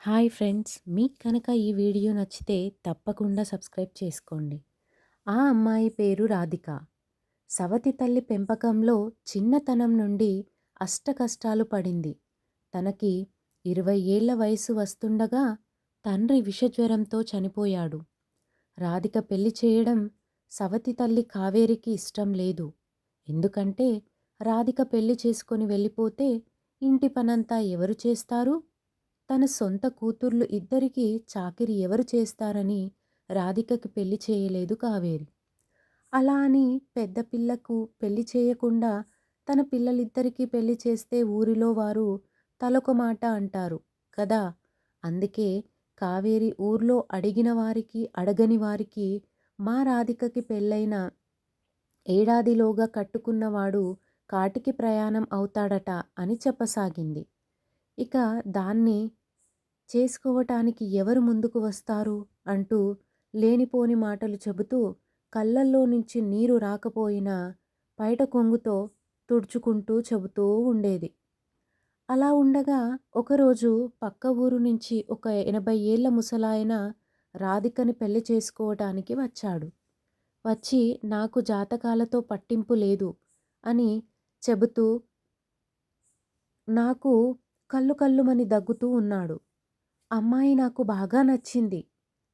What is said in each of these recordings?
Hi friends, మీకు కనుక ఈ వీడియో నచ్చితే తప్పకుండా సబ్స్క్రైబ్ చేసుకోండి. ఆ అమ్మాయి పేరు రాధిక. సవతి తల్లి పెంపకంలో చిన్నతనం నుండి అష్టకష్టాలు పడింది. తనకి 20 ఏళ్ల వయసు వస్తుండగా తండ్రి విషజ్వరంతో చనిపోయాడు. రాధిక పెళ్లి చేయడం సవతి తల్లి కావేరికి ఇష్టం లేదు. ఎందుకంటే రాధిక పెళ్లి చేసుకొని వెళ్ళిపోతే ఇంటి పనంతా ఎవరు చేస్తారు? తన సొంత కూతుర్లు ఇద్దరికీ చాకిరీ ఎవరు చేస్తారని రాధికకి పెళ్లి చేయలేదు కావేరి. అలా అని పెద్ద పిల్లకు పెళ్లి చేయకుండా తన పిల్లలిద్దరికీ పెళ్లి చేస్తే ఊరిలో వారు తలొక మాట అంటారు కదా. అందుకే కావేరి ఊర్లో అడిగిన వారికి అడగని వారికి మా రాధికకి పెళ్ళైన ఏడాదిలోగా కట్టుకున్నవాడు కాటికి ప్రయాణం అవుతాడట అని చెప్పసాగింది. ఇక దాన్ని చేసుకోవటానికి ఎవరు ముందుకు వస్తారు అంటూ లేనిపోని మాటలు చెబుతూ కళ్ళల్లో నుంచి నీరు రాకపోయినా పైట కొంగుతో తుడుచుకుంటూ చెబుతూ ఉండేది. అలా ఉండగా ఒకరోజు పక్క ఊరు నుంచి ఒక 80 ఏళ్ల ముసలాయన రాధికని పెళ్లి చేసుకోవటానికి వచ్చాడు. వచ్చి నాకు జాతకాలతో పట్టింపు లేదు అని చెబుతూ నాకు కళ్ళు కళ్ళుమని దగ్గుతూ ఉన్నాడు. అమ్మాయి నాకు బాగా నచ్చింది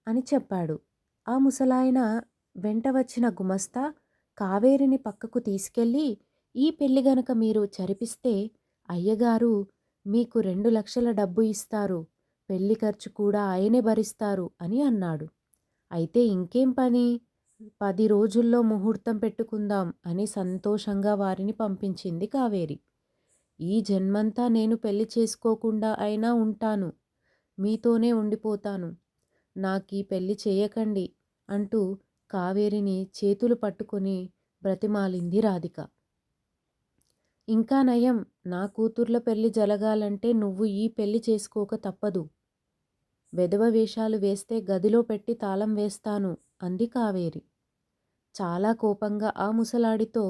అని చెప్పాడు. ఆ ముసలాయన వెంట వచ్చిన గుమస్తా కావేరిని పక్కకు తీసుకెళ్ళి, ఈ పెళ్లి గనక మీరు జరిపిస్తే అయ్యగారు మీకు 2 లక్షల డబ్బు ఇస్తారు, పెళ్లి ఖర్చు కూడా ఆయనే భరిస్తారు అని అన్నాడు. అయితే ఇంకేం పని, 10 రోజుల్లో ముహూర్తం పెట్టుకుందాం అని సంతోషంగా వారిని పంపించింది కావేరి. ఈ జన్మంతా నేను పెళ్లి చేసుకోకుండా అయినా ఉంటాను, మీతోనే ఉండిపోతాను, నాకీ పెళ్లి చేయకండి అంటూ కావేరిని చేతులు పట్టుకొని బ్రతిమాలింది రాధిక. ఇంకా నయం, నా కూతుర్ల పెళ్లి జరగాలంటే నువ్వు ఈ పెళ్లి చేసుకోక తప్పదు, వెధవ వేషాలు వేస్తే గదిలో పెట్టి తాళం వేస్తాను అంది కావేరి. చాలా కోపంగా ఆ ముసలాడితో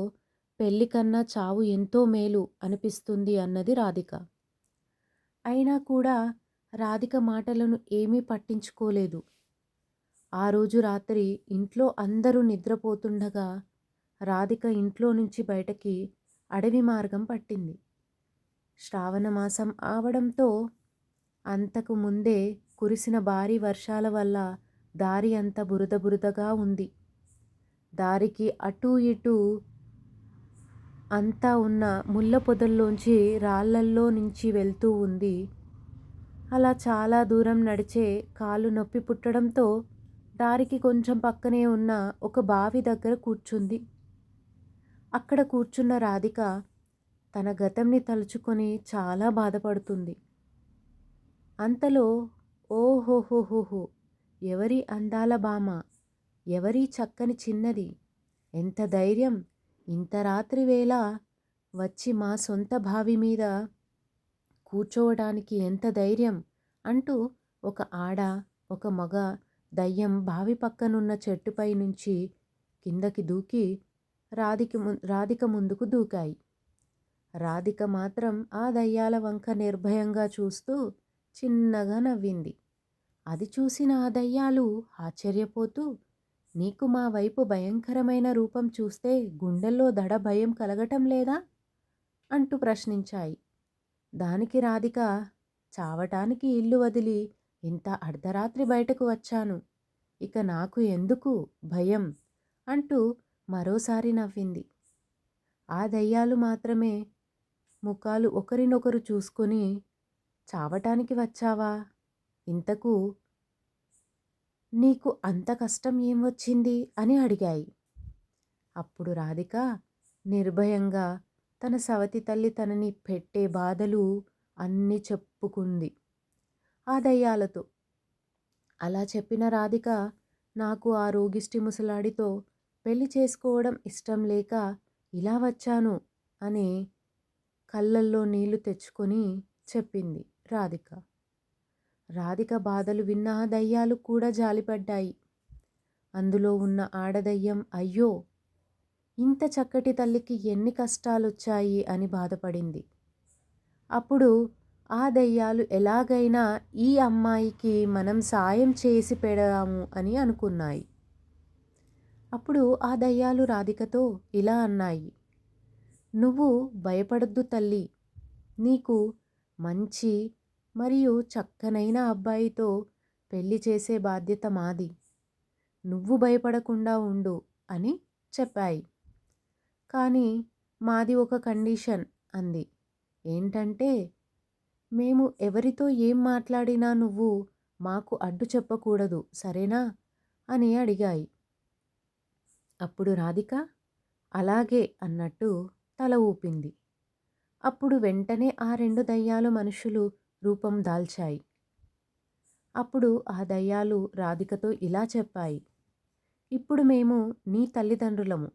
పెళ్లి కన్నా చావు ఎంతో మేలు అనిపిస్తుంది అన్నది రాధిక. అయినా కూడా రాధిక మాటలను ఏమీ పట్టించుకోలేదు. ఆ రోజు రాత్రి ఇంట్లో అందరూ నిద్రపోతుండగా రాధిక ఇంట్లో నుంచి బయటకి అడవి మార్గం పట్టింది. శ్రావణమాసం ఆవడంతో అంతకు ముందే కురిసిన భారీ వర్షాల వల్ల దారి అంతా బురద బురదగా ఉంది. దారికి అటూ ఇటూ అంతా ఉన్న ముళ్ళ పొదల్లోంచి రాళ్ళల్లో నుంచి వెళ్తూ ఉంది. అలా చాలా దూరం నడిచే కాలు నొప్పి పుట్టడంతో దారికి కొంచెం పక్కనే ఉన్న ఒక బావి దగ్గర కూర్చుంది. అక్కడ కూర్చున్న రాధిక తన గతంని తలుచుకొని చాలా బాధపడుతుంది. అంతలో ఓహోహోహోహో, ఎవరి అందాల భామ, ఎవరి చక్కని చిన్నది, ఎంత ధైర్యం, ఇంత రాత్రి వేళ వచ్చి మా సొంత బావి మీద కూర్చోవడానికి ఎంత ధైర్యం అంటూ ఒక ఆడ ఒక మగ దయ్యం బావి పక్కనున్న చెట్టుపై నుంచి కిందకి దూకి రాధిక ముందుకు దూకాయి. రాధిక మాత్రం ఆ దయ్యాల వంక నిర్భయంగా చూస్తూ చిన్నగా నవ్వింది. అది చూసిన ఆ దయ్యాలు ఆశ్చర్యపోతూ, నీకు మా వైపు భయంకరమైన రూపం చూస్తే గుండెల్లో దడ భయం కలగటం లేదా అంటూ ప్రశ్నించాయి. దానికి రాధిక, చావటానికి ఇల్లు వదిలి ఇంత అర్ధరాత్రి బయటకు వచ్చాను, ఇక నాకు ఎందుకు భయం అంటూ మరోసారి నవ్వింది. ఆ దయ్యాలు మాత్రమే ముఖాలు ఒకరినొకరు చూసుకొని, చావటానికి వచ్చావా, ఇంతకు నీకు అంత కష్టం ఏం వచ్చింది అని అడిగాయి. అప్పుడు రాధిక నిర్భయంగా తన సవతి తల్లి తనని పెట్టే బాధలు అన్నీ చెప్పుకుంది ఆ దయ్యాలతో. అలా చెప్పిన రాధిక, నాకు ఆ రోగిష్టి ముసలాడితో పెళ్లి చేసుకోవడం ఇష్టం లేక ఇలా వచ్చాను అని కళ్ళల్లో నీళ్లు తెచ్చుకొని చెప్పింది రాధిక. రాధిక బాధలు విన్న ఆ దయ్యాలు కూడా జాలిపడ్డాయి. అందులో ఉన్న ఆడదయ్యం అయ్యో, ఇంత చక్కటి తల్లికి ఎన్ని కష్టాలొచ్చాయి అని బాధపడింది. అప్పుడు ఆ దెయ్యాలు ఎలాగైనా ఈ అమ్మాయికి మనం సాయం చేసి పెడదాము అని అనుకున్నాయి. అప్పుడు ఆ దయ్యాలు రాధికతో ఇలా అన్నాయి. నువ్వు భయపడొద్దు తల్లి. నీకు మంచి మరియు చక్కనైన అబ్బాయితో పెళ్లి చేసే బాధ్యత మాది. నువ్వు భయపడకుండా ఉండు అని చెప్పాయి. కానీ మాది ఒక కండిషన్ అంది. ఏంటంటే మేము ఎవరితో ఏం మాట్లాడినా నువ్వు మాకు అడ్డు చెప్పకూడదు సరేనా అని అడిగాయి. అప్పుడు రాధిక అలాగే అన్నట్టు తల ఊపింది. అప్పుడు వెంటనే ఆ 2 దయ్యాలు మనుషులు రూపం దాల్చాయి. అప్పుడు ఆ దయ్యాలు రాధికతో ఇలా చెప్పాయి. ఇప్పుడు మేము నీ తల్లిదండ్రులము.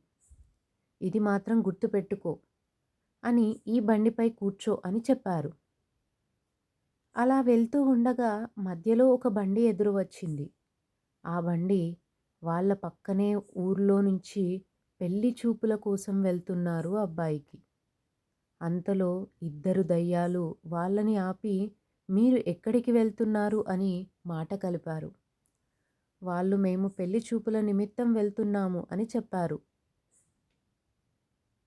ఇది మాత్రం గుర్తుపెట్టుకో అని ఈ బండిపై కూర్చో అని చెప్పారు. అలా వెళ్తూ ఉండగా మధ్యలో ఒక బండి ఎదురు వచ్చింది. ఆ బండి వాళ్ళ పక్కనే ఊర్లో నుంచి పెళ్లి చూపుల కోసం వెళ్తున్నారు అబ్బాయికి. అంతలో 2 దయ్యాలు వాళ్ళని ఆపి మీరు ఎక్కడికి వెళ్తున్నారు అని మాట కలిపారు. వాళ్ళు మేము పెళ్లి చూపుల నిమిత్తం వెళ్తున్నాము అని చెప్పారు.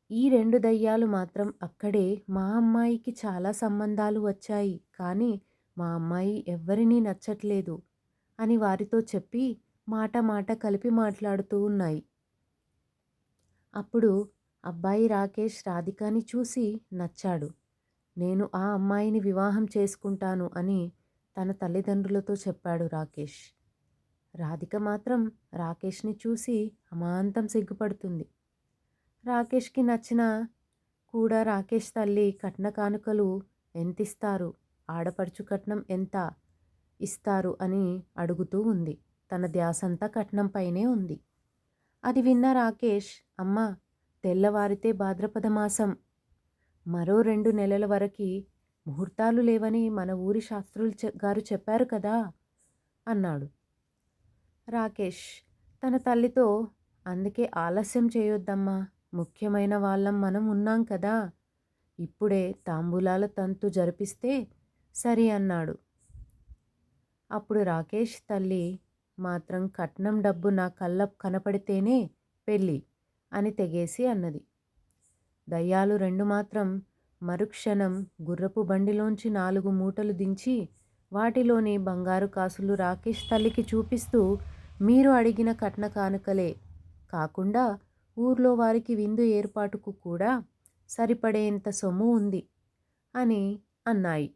ఈ 2 దయ్యాలు మాత్రం అక్కడే మా అమ్మాయికి చాలా సంబంధాలు వచ్చాయి కానీ మా అమ్మాయి ఎవ్వరినీ నచ్చట్లేదు అని వారితో చెప్పి మాట మాట కలిపి మాట్లాడుతూ ఉన్నాయి. అప్పుడు అబ్బాయి రాకేష్ రాధికని చూసి నచ్చాడు. నేను ఆ అమ్మాయిని వివాహం చేసుకుంటాను అని తన తల్లిదండ్రులతో చెప్పాడు రాకేష్. రాధిక మాత్రం రాకేష్ని చూసి అమాంతం సిగ్గుపడుతుంది. రాకేష్కి నచ్చిన కూడా రాకేష్ తల్లి కట్న కానుకలు ఎంతిస్తారు, ఆడపడుచు కట్నం ఎంత ఇస్తారు అని అడుగుతూ ఉంది. తన ధ్యాసంతా కట్నం పైనే ఉంది. అది విన్న రాకేష్ అమ్మా తెల్లవారితే భాద్రపద మాసం, మరో 2 నెలల వరకి ముహూర్తాలు లేవని మన ఊరి శాస్త్రులు గారు చెప్పారు కదా అన్నాడు. రాకేష్ తన తల్లితో అందుకే ఆలస్యం చేయొద్దమ్మా, ముఖ్యమైన వాళ్ళం మనం ఉన్నాం కదా, ఇప్పుడే తాంబూలాల తంతు జరిపిస్తే సరి అన్నాడు. అప్పుడు రాకేష్ తల్లి మాత్రం కట్నం డబ్బు నా కళ్ళ కనపడితేనే పెళ్ళి అని తెగేసి అన్నది. దయ్యాలు 2 మాత్రం మరుక్షణం గుర్రపు బండిలోంచి 4 మూటలు దించి వాటిలోని బంగారు కాసులు రాకేష్ తల్లికి చూపిస్తూ మీరు అడిగిన కట్న కానుకలే కాకుండా ఊర్లో వారికి విందు ఏర్పాటుకు కూడా సరిపడేంత సొమ్ము ఉంది అని అన్నాయి.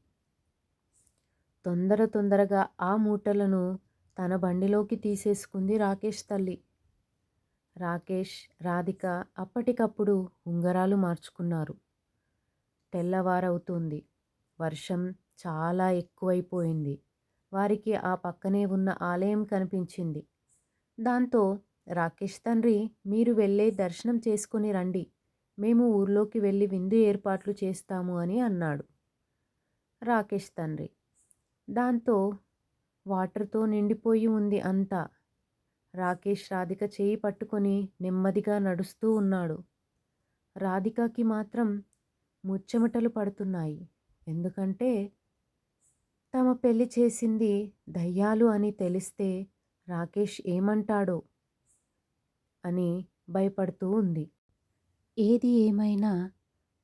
తొందరగా ఆ మూటలను తన బండిలోకి తీసేసుకుంది రాకేష్ తల్లి. రాకేష్ రాధిక అప్పటికప్పుడు ఉంగరాలు మార్చుకున్నారు. తెల్లవారవుతుంది. వర్షం చాలా ఎక్కువైపోయింది. వారికి ఆ పక్కనే ఉన్న ఆలయం కనిపించింది. దాంతో రాకేష్ తండ్రి మీరు వెళ్ళే దర్శనం చేసుకుని రండి, మేము ఊర్లోకి వెళ్ళి విందు ఏర్పాట్లు చేస్తాము అని అన్నాడు రాకేష్ తండ్రి. దాంతో వాటర్తో నిండిపోయి ఉంది అంతా. రాకేష్ రాధిక చేయి పట్టుకొని నెమ్మదిగా నడుస్తూ ఉన్నాడు. రాధికకి మాత్రం ముచ్చెమటలు పడుతున్నాయి. ఎందుకంటే తమ పెళ్లి చేసింది దయ్యాలు అని తెలిస్తే రాకేష్ ఏమంటాడో అని భయపడుతూ ఉంది. ఏది ఏమైనా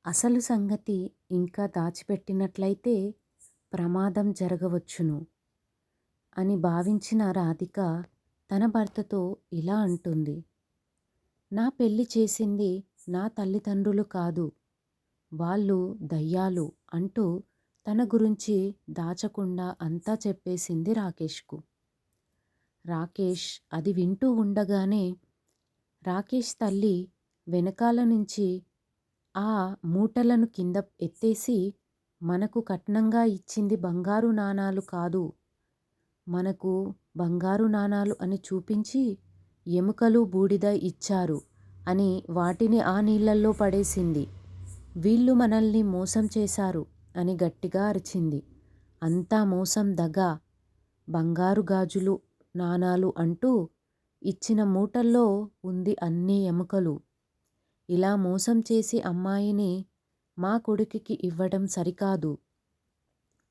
అసలు సంగతి ఇంకా దాచిపెట్టినట్లయితే ప్రమాదం జరగవచ్చును అని భావించిన రాధిక తన భర్తతో ఇలా అంటుంది. నా పెళ్లి చేసింది నా తల్లిదండ్రులు కాదు, వాళ్ళు దయ్యాలు అంటూ తన గురించి దాచకుండా అంతా చెప్పేసింది రాకేష్కు. రాకేష్ అది వింటూ ఉండగానే రాకేష్ తల్లి వెనకాల నుంచి ఆ మూటలను కింద ఎత్తేసి మనకు కట్నంగా ఇచ్చింది బంగారు నాణాలు కాదు, మనకు బంగారు నాణాలు అని చూపించి ఎముకలు బూడిద ఇచ్చారు అని వాటిని ఆ నీళ్ళల్లో పడేసింది. వీళ్ళు మనల్ని మోసం చేశారు అని గట్టిగా అరిచింది. అంతా మోసం దగా, బంగారు గాజులు నాణాలు అంటూ ఇచ్చిన మూటల్లో ఉంది అన్ని ఎముకలు. ఇలా మోసం చేసి అమ్మాయిని మా కొడుకుకి ఇవ్వడం సరికాదు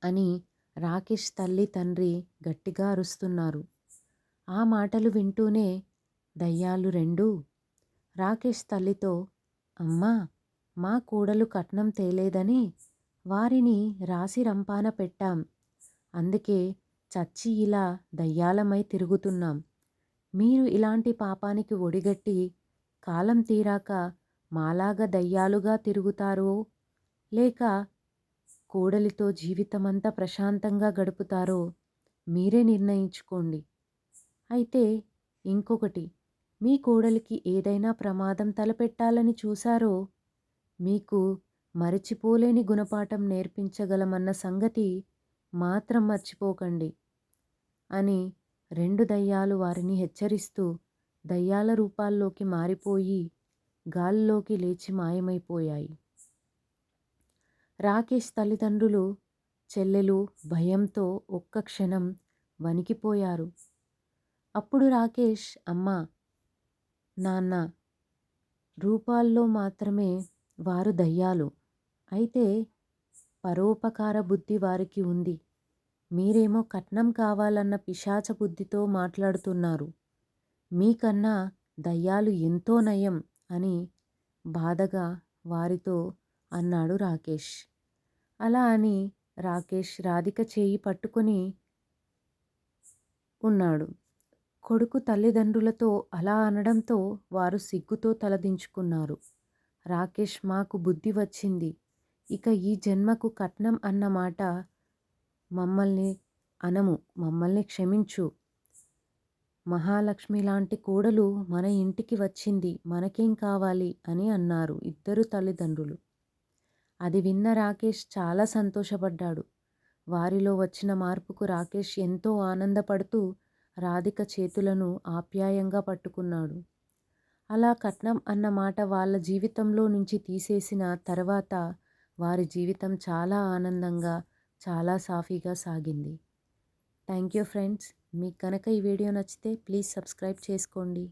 అని రాకేష్ తల్లి తండ్రి గట్టిగా అరుస్తున్నారు. ఆ మాటలు వింటూనే దయ్యాలు రెండూ రాకేష్ తల్లితో, అమ్మా, మా కోడలు కట్నం తేలేదని వారిని రాసి రంపాన పెట్టాం. అందుకే చచ్చి ఇలా దయ్యాలమై తిరుగుతున్నాం. మీరు ఇలాంటి పాపానికి ఒడిగట్టి కాలం తీరాక మాలాగా దయ్యాలుగా తిరుగుతారో లేక కోడలితో జీవితమంతా ప్రశాంతంగా గడుపుతారో మీరే నిర్ణయించుకోండి. అయితే ఇంకొకటి, మీ కోడలికి ఏదైనా ప్రమాదం తలపెట్టాలని చూశారో మీకు మరచిపోలేని గుణపాఠం నేర్పించగలమన్న సంగతి మాత్రం మర్చిపోకండి అని రెండు దయ్యాలు వారిని హెచ్చరిస్తూ దయ్యాల రూపాల్లోకి మారిపోయి గాలిలోకి లేచి మాయమైపోయాయి. రాకేష్ తల్లిదండ్రులు చెల్లెలు భయంతో ఒక్క క్షణం వణికిపోయారు. అప్పుడు రాకేష్, అమ్మా, నాన్న, రూపాల్లో మాత్రమే వారు దయ్యాలు. అయితే పరోపకార బుద్ధి వారికి ఉంది. మీరేమో కట్నం కావాలన్న పిశాచ బుద్ధితో మాట్లాడుతున్నారు. మీకన్నా దయ్యాలు ఎంతో నయం అని బాధగా వారితో అన్నాడు రాకేష్. అలా అని రాకేష్ రాధిక చేయి పట్టుకొని ఉన్నాడు. కొడుకు తల్లిదండ్రులతో అలా అనడంతో వారు సిగ్గుతో తలదించుకున్నారు. రాకేష్, మాకు బుద్ధి వచ్చింది. ఇక ఈ జన్మకు కట్నం అన్న మాట మమ్మల్ని అనము. మమ్మల్ని క్షమించు. మహాలక్ష్మి లాంటి కోడలు మన ఇంటికి వచ్చింది. మనకేం కావాలి అని అన్నారు ఇద్దరు తల్లిదండ్రులు. అది విన్న రాకేష్ చాలా సంతోషపడ్డాడు. వారిలో వచ్చిన మార్పుకు రాకేష్ ఎంతో ఆనందపడుతూ రాధిక చేతులను ఆప్యాయంగా పట్టుకున్నాడు. అలా కట్నం అన్న మాట వాళ్ళ జీవితంలో నుంచి తీసేసిన తర్వాత వారి జీవితం చాలా ఆనందంగా, చాలా సాఫీగా సాగింది. Thank you friends. మీకు కనుక ఈ వీడియో నచ్చితే ప్లీజ్ సబ్స్క్రైబ్ చేసుకోండి.